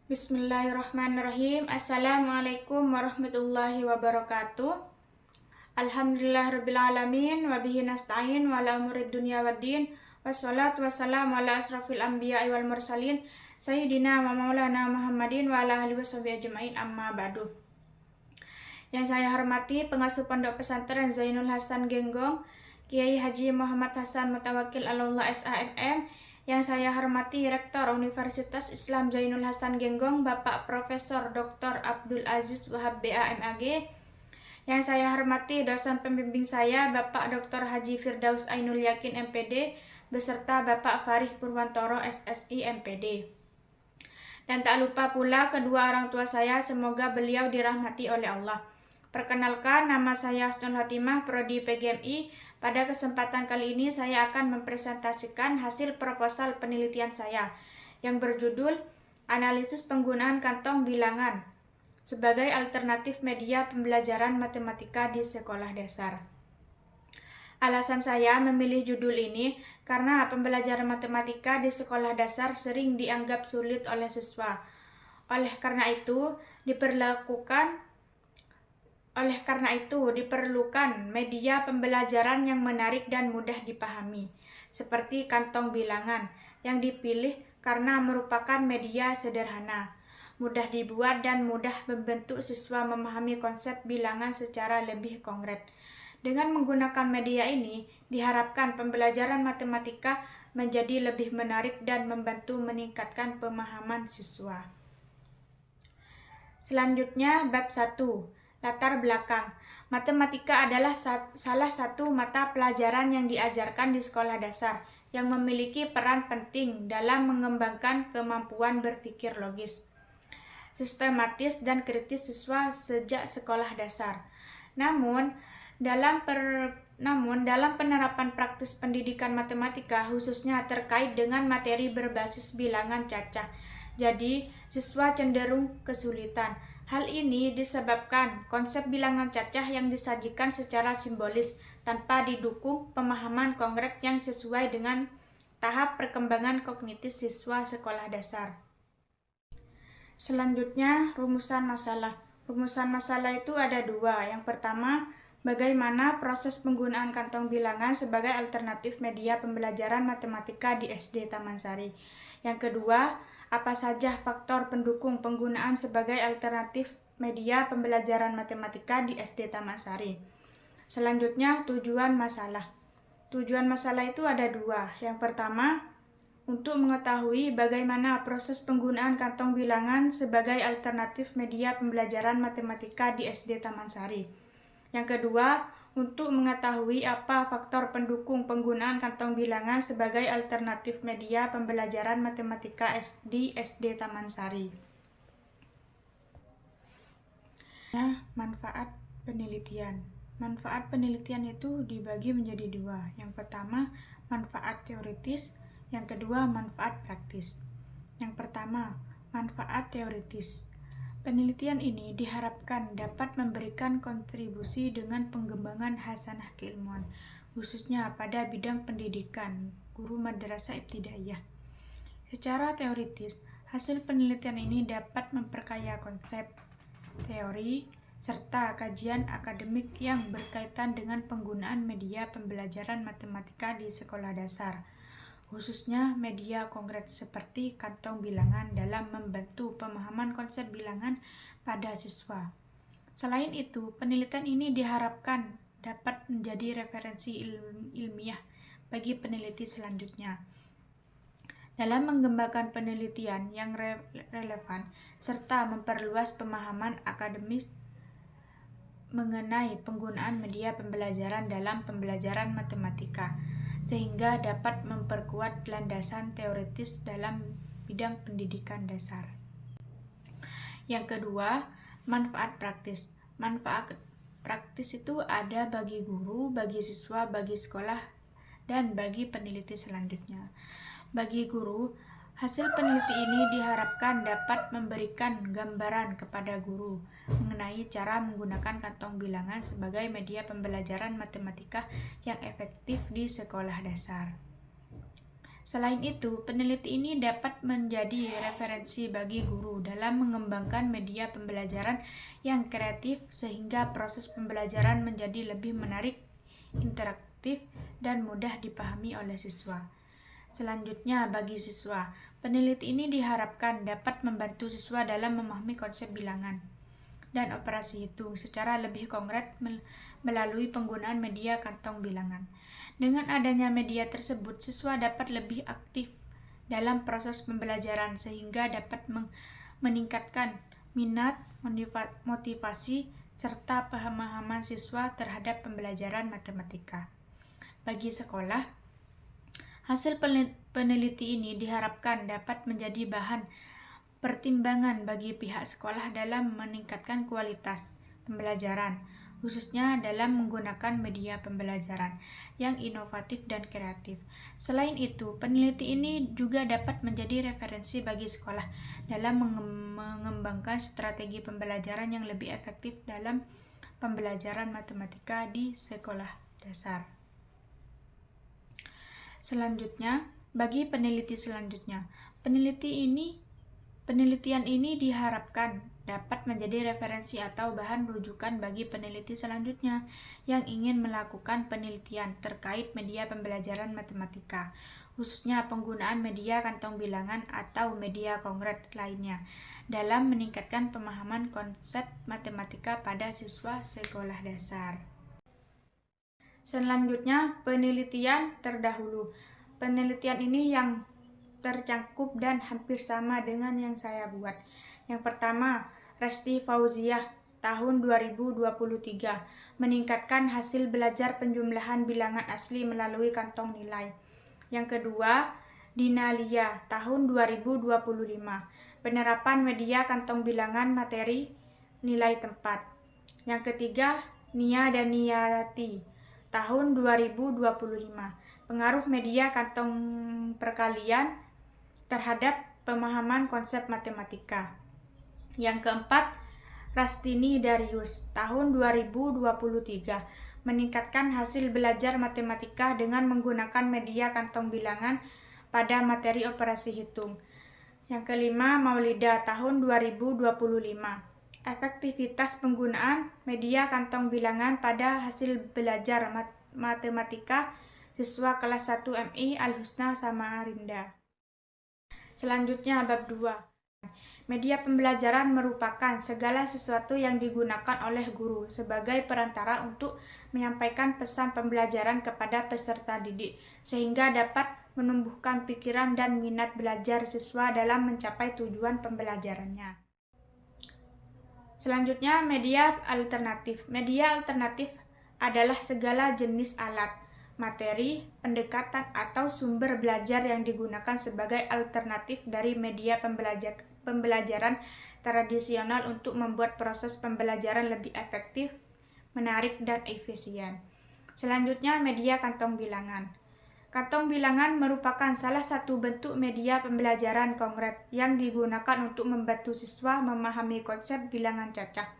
Bismillahirrahmanirrahim. Assalamualaikum warahmatullahi wabarakatuh. Alhamdulillahirrabbilalamin. Wabihi nasta'in wa ala umurid dunya waddin. Wassalatu wassalamu ala asrafil anbiya'i wal mursalin Sayyidina wa maulana Muhammadin wa ala alihi washabihi ajma'in, amma ba'du. Yang saya hormati pengasuh Pondok Pesantren Zainul Hasan Genggong, Kiai Haji Muhammad Hasan Mutawakil Allah SHMM. Yang saya hormati Rektor Universitas Islam Zainul Hasan Genggong, Bapak Profesor Dr. Abdul Aziz Wahab BA MAG. Yang saya hormati dosen pembimbing saya, Bapak Dr. Haji Firdaus Ainul Yakin MPD, beserta Bapak Farih Purwantoro SSI MPD. Dan tak lupa pula kedua orang tua saya, semoga beliau dirahmati oleh Allah. Perkenalkan, nama saya Husnul Hatimah, Prodi PGMI. Pada kesempatan kali ini saya akan mempresentasikan hasil proposal penelitian saya yang berjudul Analisis Penggunaan Kantong Bilangan sebagai Alternatif Media Pembelajaran Matematika di Sekolah Dasar. Alasan saya memilih judul ini karena pembelajaran matematika di sekolah dasar sering dianggap sulit oleh siswa. Oleh karena itu, diperlukan media pembelajaran yang menarik dan mudah dipahami, seperti kantong bilangan, yang dipilih karena merupakan media sederhana, mudah dibuat dan mudah membantu siswa memahami konsep bilangan secara lebih konkret. Dengan menggunakan media ini, diharapkan pembelajaran matematika menjadi lebih menarik dan membantu meningkatkan pemahaman siswa. Selanjutnya, bab 1. Latar belakang. Matematika adalah salah satu mata pelajaran yang diajarkan di sekolah dasar yang memiliki peran penting dalam mengembangkan kemampuan berpikir logis, sistematis, dan kritis siswa sejak sekolah dasar. Namun, dalam penerapan praktis pendidikan matematika, khususnya terkait dengan materi berbasis bilangan cacah, jadi siswa cenderung kesulitan. Hal ini disebabkan konsep bilangan cacah yang disajikan secara simbolis tanpa didukung pemahaman konkret yang sesuai dengan tahap perkembangan kognitif siswa sekolah dasar. Selanjutnya, rumusan masalah. Rumusan masalah itu ada dua. Yang pertama, bagaimana proses penggunaan kantong bilangan sebagai alternatif media pembelajaran matematika di SD Taman Sari. Yang kedua, apa saja faktor pendukung penggunaan sebagai alternatif media pembelajaran matematika di SD Taman Sari. Selanjutnya, tujuan masalah. Tujuan masalah itu ada dua. Yang pertama, untuk mengetahui bagaimana proses penggunaan kantong bilangan sebagai alternatif media pembelajaran matematika di SD Taman Sari. Yang kedua, untuk mengetahui apa faktor pendukung penggunaan kantong bilangan sebagai alternatif media pembelajaran matematika di SD Taman Sari. Nah, manfaat penelitian. Manfaat penelitian itu dibagi menjadi dua. Yang pertama, manfaat teoritis. Yang kedua, manfaat praktis. Yang pertama, manfaat teoritis. Penelitian ini diharapkan dapat memberikan kontribusi dengan pengembangan hasanah keilmuan, khususnya pada bidang pendidikan, guru madrasah ibtidaiyah. Secara teoritis, hasil penelitian ini dapat memperkaya konsep, teori, serta kajian akademik yang berkaitan dengan penggunaan media pembelajaran matematika di sekolah dasar, khususnya media konkret seperti kantong bilangan dalam membantu pemahaman konsep bilangan pada siswa. Selain itu, penelitian ini diharapkan dapat menjadi referensi ilmiah bagi peneliti selanjutnya dalam mengembangkan penelitian yang relevan serta memperluas pemahaman akademis mengenai penggunaan media pembelajaran dalam pembelajaran matematika, sehingga dapat memperkuat landasan teoritis dalam bidang pendidikan dasar. Yang kedua, manfaat praktis. Manfaat praktis itu ada bagi guru, bagi siswa, bagi sekolah, dan bagi peneliti selanjutnya. Bagi guru, hasil peneliti ini diharapkan dapat memberikan gambaran kepada guru mengenai cara menggunakan kantong bilangan sebagai media pembelajaran matematika yang efektif di sekolah dasar. Selain itu, peneliti ini dapat menjadi referensi bagi guru dalam mengembangkan media pembelajaran yang kreatif sehingga proses pembelajaran menjadi lebih menarik, interaktif, dan mudah dipahami oleh siswa. Selanjutnya, bagi siswa, peneliti ini diharapkan dapat membantu siswa dalam memahami konsep bilangan dan operasi hitung secara lebih konkret melalui penggunaan media kantong bilangan. Dengan adanya media tersebut, siswa dapat lebih aktif dalam proses pembelajaran sehingga dapat meningkatkan minat, motivasi, serta pemahaman siswa terhadap pembelajaran matematika. Bagi sekolah, hasil peneliti ini diharapkan dapat menjadi bahan pertimbangan bagi pihak sekolah dalam meningkatkan kualitas pembelajaran, khususnya dalam menggunakan media pembelajaran yang inovatif dan kreatif. Selain itu, peneliti ini juga dapat menjadi referensi bagi sekolah dalam mengembangkan strategi pembelajaran yang lebih efektif dalam pembelajaran matematika di sekolah dasar. Selanjutnya, bagi peneliti selanjutnya, penelitian ini diharapkan dapat menjadi referensi atau bahan rujukan bagi peneliti selanjutnya yang ingin melakukan penelitian terkait media pembelajaran matematika, khususnya penggunaan media kantong bilangan atau media konkret lainnya, dalam meningkatkan pemahaman konsep matematika pada siswa sekolah dasar. Selanjutnya, penelitian terdahulu. Penelitian ini yang tercangkup dan hampir sama dengan yang saya buat. Yang pertama, Resti Fauziah tahun 2023 meningkatkan hasil belajar penjumlahan bilangan asli melalui kantong nilai. Yang kedua, Dinalia tahun 2025 penerapan media kantong bilangan materi nilai tempat. Yang ketiga, Nia dan Niati tahun 2025 pengaruh media kantong perkalian terhadap pemahaman konsep matematika. Yang keempat, Rastini Darius tahun 2023 meningkatkan hasil belajar matematika dengan menggunakan media kantong bilangan pada materi operasi hitung. Yang kelima, Maulida tahun 2025 efektivitas penggunaan media kantong bilangan pada hasil belajar matematika siswa kelas 1 MI Al-Husna Samarinda. Selanjutnya, bab 2. Media pembelajaran merupakan segala sesuatu yang digunakan oleh guru sebagai perantara untuk menyampaikan pesan pembelajaran kepada peserta didik, sehingga dapat menumbuhkan pikiran dan minat belajar siswa dalam mencapai tujuan pembelajarannya. Selanjutnya, media alternatif. Media alternatif adalah segala jenis alat, materi, pendekatan, atau sumber belajar yang digunakan sebagai alternatif dari media pembelajaran tradisional untuk membuat proses pembelajaran lebih efektif, menarik, dan efisien. Selanjutnya, media kantong bilangan. Kantong bilangan merupakan salah satu bentuk media pembelajaran konkret yang digunakan untuk membantu siswa memahami konsep bilangan cacah.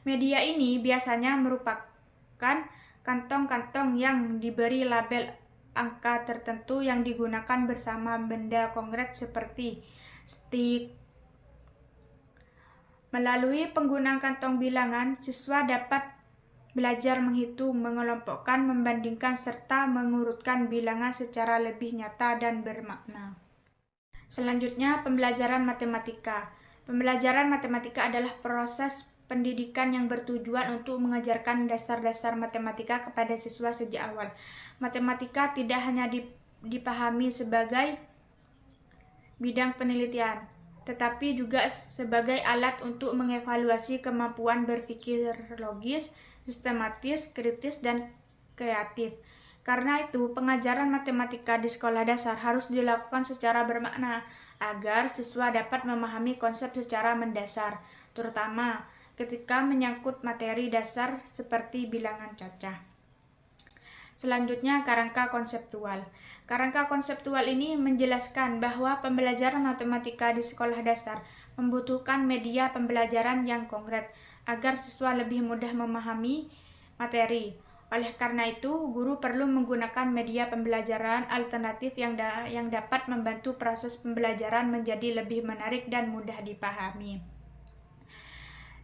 Media ini biasanya merupakan kantong-kantong yang diberi label angka tertentu yang digunakan bersama benda konkret seperti stik. Melalui penggunaan kantong bilangan, siswa dapat belajar menghitung, mengelompokkan, membandingkan, serta mengurutkan bilangan secara lebih nyata dan bermakna. Selanjutnya, pembelajaran matematika. Pembelajaran matematika adalah proses pendidikan yang bertujuan untuk mengajarkan dasar-dasar matematika kepada siswa sejak awal. Matematika tidak hanya dipahami sebagai bidang penelitian, tetapi juga sebagai alat untuk mengevaluasi kemampuan berpikir logis, sistematis, kritis, dan kreatif. Karena itu, pengajaran matematika di sekolah dasar harus dilakukan secara bermakna agar siswa dapat memahami konsep secara mendasar, terutama ketika menyangkut materi dasar seperti bilangan cacah. Selanjutnya, kerangka konseptual. Kerangka konseptual ini menjelaskan bahwa pembelajaran matematika di sekolah dasar membutuhkan media pembelajaran yang konkret agar siswa lebih mudah memahami materi. Oleh karena itu, guru perlu menggunakan media pembelajaran alternatif yang dapat membantu proses pembelajaran menjadi lebih menarik dan mudah dipahami.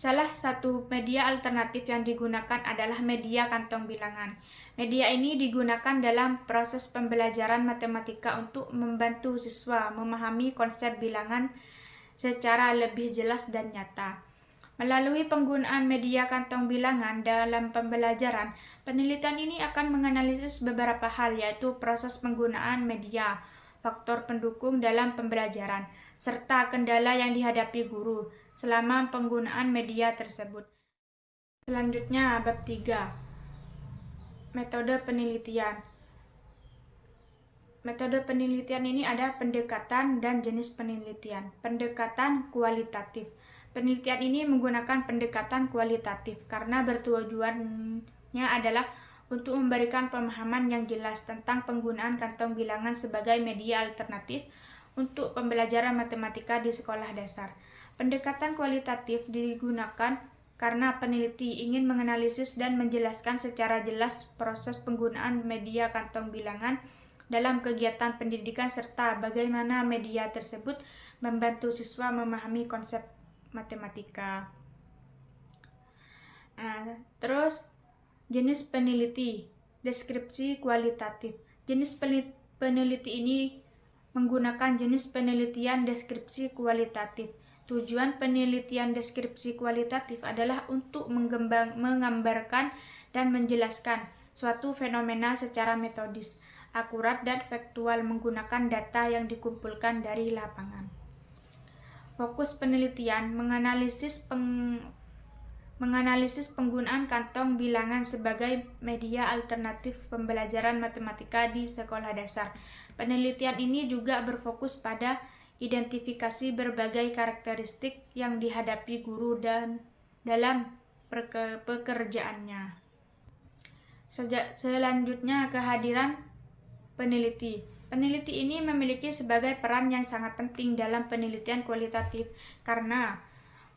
Salah satu media alternatif yang digunakan adalah media kantong bilangan. Media ini digunakan dalam proses pembelajaran matematika untuk membantu siswa memahami konsep bilangan secara lebih jelas dan nyata. Melalui penggunaan media kantong bilangan dalam pembelajaran, penelitian ini akan menganalisis beberapa hal, yaitu proses penggunaan media, faktor pendukung dalam pembelajaran, serta kendala yang dihadapi guru selama penggunaan media tersebut. Selanjutnya, bab 3. Metode penelitian. Metode penelitian ini ada pendekatan dan jenis penelitian. Pendekatan kualitatif. Penelitian ini menggunakan pendekatan kualitatif karena bertujuannya adalah untuk memberikan pemahaman yang jelas tentang penggunaan kantong bilangan sebagai media alternatif untuk pembelajaran matematika di sekolah dasar. Pendekatan kualitatif digunakan karena peneliti ingin menganalisis dan menjelaskan secara jelas proses penggunaan media kantong bilangan dalam kegiatan pendidikan serta bagaimana media tersebut membantu siswa memahami konsep matematika. Terus jenis peneliti, deskripsi kualitatif. Jenis peneliti ini menggunakan jenis penelitian deskripsi kualitatif. Tujuan penelitian deskripsi kualitatif adalah untuk menggambarkan dan menjelaskan suatu fenomena secara metodis, akurat dan faktual menggunakan data yang dikumpulkan dari lapangan. Fokus penelitian menganalisis penggunaan kantong bilangan sebagai media alternatif pembelajaran matematika di sekolah dasar. Penelitian ini juga berfokus pada identifikasi berbagai karakteristik yang dihadapi guru dan dalam pekerjaannya. Selanjutnya, kehadiran peneliti. Peneliti ini memiliki sebagai peran yang sangat penting dalam penelitian kualitatif karena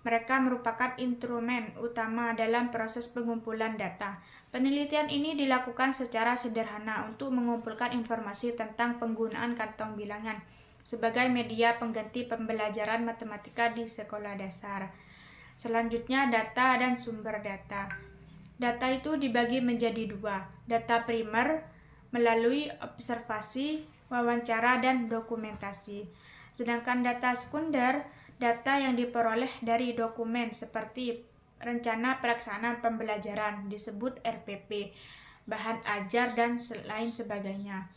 mereka merupakan instrumen utama dalam proses pengumpulan data. Penelitian ini dilakukan secara sederhana untuk mengumpulkan informasi tentang penggunaan kantong bilangan sebagai media pengganti pembelajaran matematika di sekolah dasar. Selanjutnya, data dan sumber data. Data itu dibagi menjadi dua, data primer melalui observasi, wawancara, dan dokumentasi. Sedangkan data sekunder, data yang diperoleh dari dokumen seperti rencana pelaksanaan pembelajaran disebut RPP, bahan ajar, dan lain sebagainya.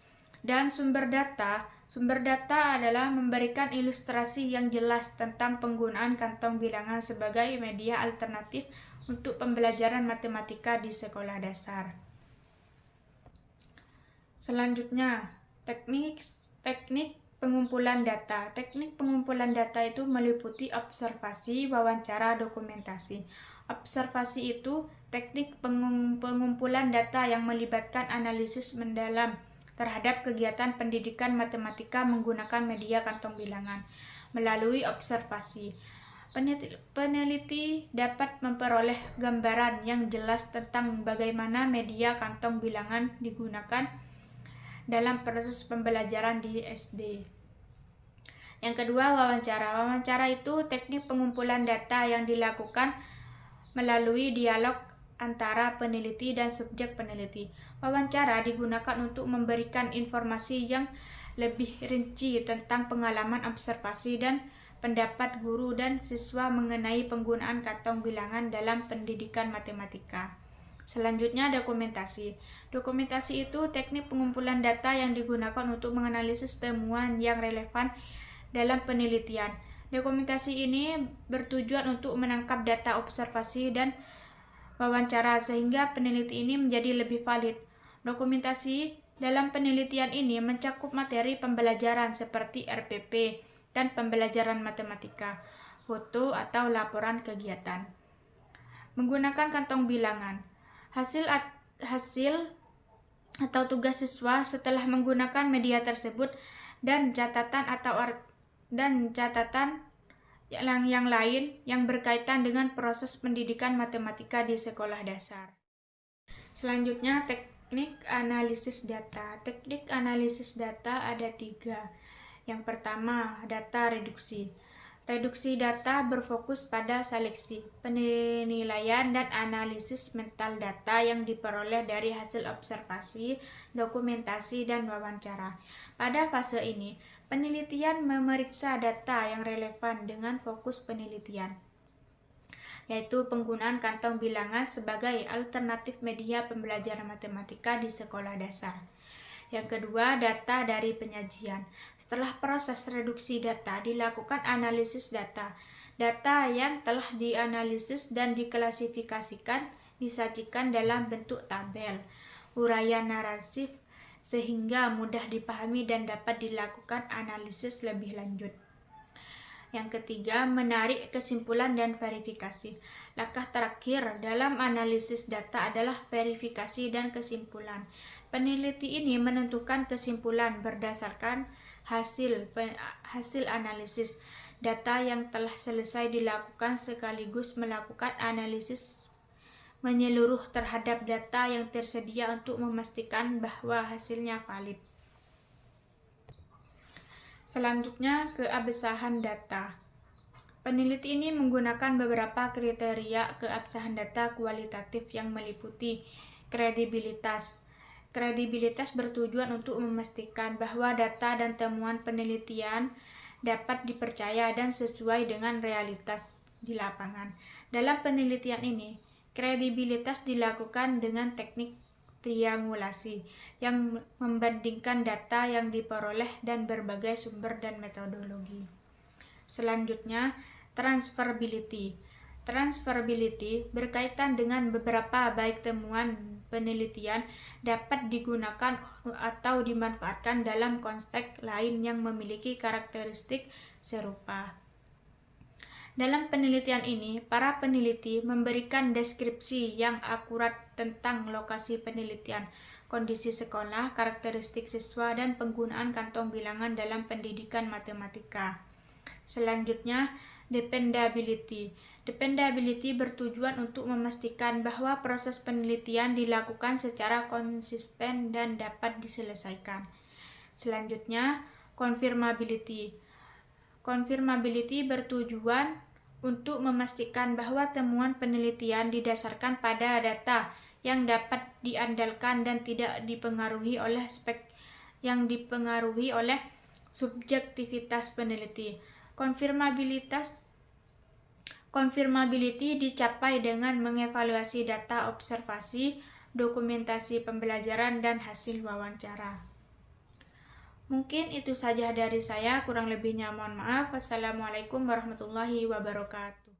Dan sumber data adalah memberikan ilustrasi yang jelas tentang penggunaan kantong bilangan sebagai media alternatif untuk pembelajaran matematika di sekolah dasar. Selanjutnya, teknik pengumpulan data. Teknik pengumpulan data itu meliputi observasi, wawancara, dokumentasi. Observasi itu teknik pengumpulan data yang melibatkan analisis mendalam terhadap kegiatan pendidikan matematika menggunakan media kantong bilangan. Melalui observasi, peneliti dapat memperoleh gambaran yang jelas tentang bagaimana media kantong bilangan digunakan dalam proses pembelajaran di SD. Yang kedua, wawancara. Wawancara itu teknik pengumpulan data yang dilakukan melalui dialog antara peneliti dan subjek peneliti. Wawancara digunakan untuk memberikan informasi yang lebih rinci tentang pengalaman observasi dan pendapat guru dan siswa mengenai penggunaan kantong bilangan dalam pendidikan matematika. Selanjutnya, dokumentasi. Dokumentasi itu teknik pengumpulan data yang digunakan untuk menganalisis temuan yang relevan dalam penelitian. Dokumentasi ini bertujuan untuk menangkap data observasi dan wawancara sehingga peneliti ini menjadi lebih valid. Dokumentasi dalam penelitian ini mencakup materi pembelajaran seperti RPP dan pembelajaran matematika, foto atau laporan kegiatan. Menggunakan kantong bilangan. Hasil atau tugas siswa setelah menggunakan media tersebut dan catatan yang lain yang berkaitan dengan proses pendidikan matematika di sekolah dasar. Selanjutnya, teknik analisis data. Teknik analisis data ada 3. Yang pertama, data reduksi. Reduksi data berfokus pada seleksi, penilaian, dan analisis mental data yang diperoleh dari hasil observasi, dokumentasi, dan wawancara. Pada fase ini, penelitian memeriksa data yang relevan dengan fokus penelitian, yaitu penggunaan kantong bilangan sebagai alternatif media pembelajaran matematika di sekolah dasar. Yang kedua, data dari penyajian. Setelah proses reduksi data, dilakukan analisis data. Data yang telah dianalisis dan diklasifikasikan disajikan dalam bentuk tabel, uraian narratif, sehingga mudah dipahami dan dapat dilakukan analisis lebih lanjut. Yang ketiga, menarik kesimpulan dan verifikasi. Langkah terakhir dalam analisis data adalah verifikasi dan kesimpulan. Peneliti ini menentukan kesimpulan berdasarkan hasil analisis data yang telah selesai dilakukan sekaligus melakukan analisis menyeluruh terhadap data yang tersedia untuk memastikan bahwa hasilnya valid. Selanjutnya, keabsahan data. Peneliti ini menggunakan beberapa kriteria keabsahan data kualitatif yang meliputi kredibilitas. Kredibilitas bertujuan untuk memastikan bahwa data dan temuan penelitian dapat dipercaya dan sesuai dengan realitas di lapangan. Dalam penelitian ini, kredibilitas dilakukan dengan teknik triangulasi yang membandingkan data yang diperoleh dan berbagai sumber dan metodologi. Selanjutnya, transferability. Transferability berkaitan dengan beberapa baik temuan penelitian dapat digunakan atau dimanfaatkan dalam konteks lain yang memiliki karakteristik serupa. Dalam penelitian ini, para peneliti memberikan deskripsi yang akurat tentang lokasi penelitian, kondisi sekolah, karakteristik siswa, dan penggunaan kantong bilangan dalam pendidikan matematika. Selanjutnya, dependability. Dependability bertujuan untuk memastikan bahwa proses penelitian dilakukan secara konsisten dan dapat diselesaikan. Selanjutnya, confirmability. Confirmability bertujuan untuk memastikan bahwa temuan penelitian didasarkan pada data yang dapat diandalkan dan tidak dipengaruhi oleh subjektivitas peneliti. Confirmability dicapai dengan mengevaluasi data observasi, dokumentasi pembelajaran, dan hasil wawancara. Mungkin itu saja dari saya, kurang lebihnya mohon maaf. Wassalamualaikum warahmatullahi wabarakatuh.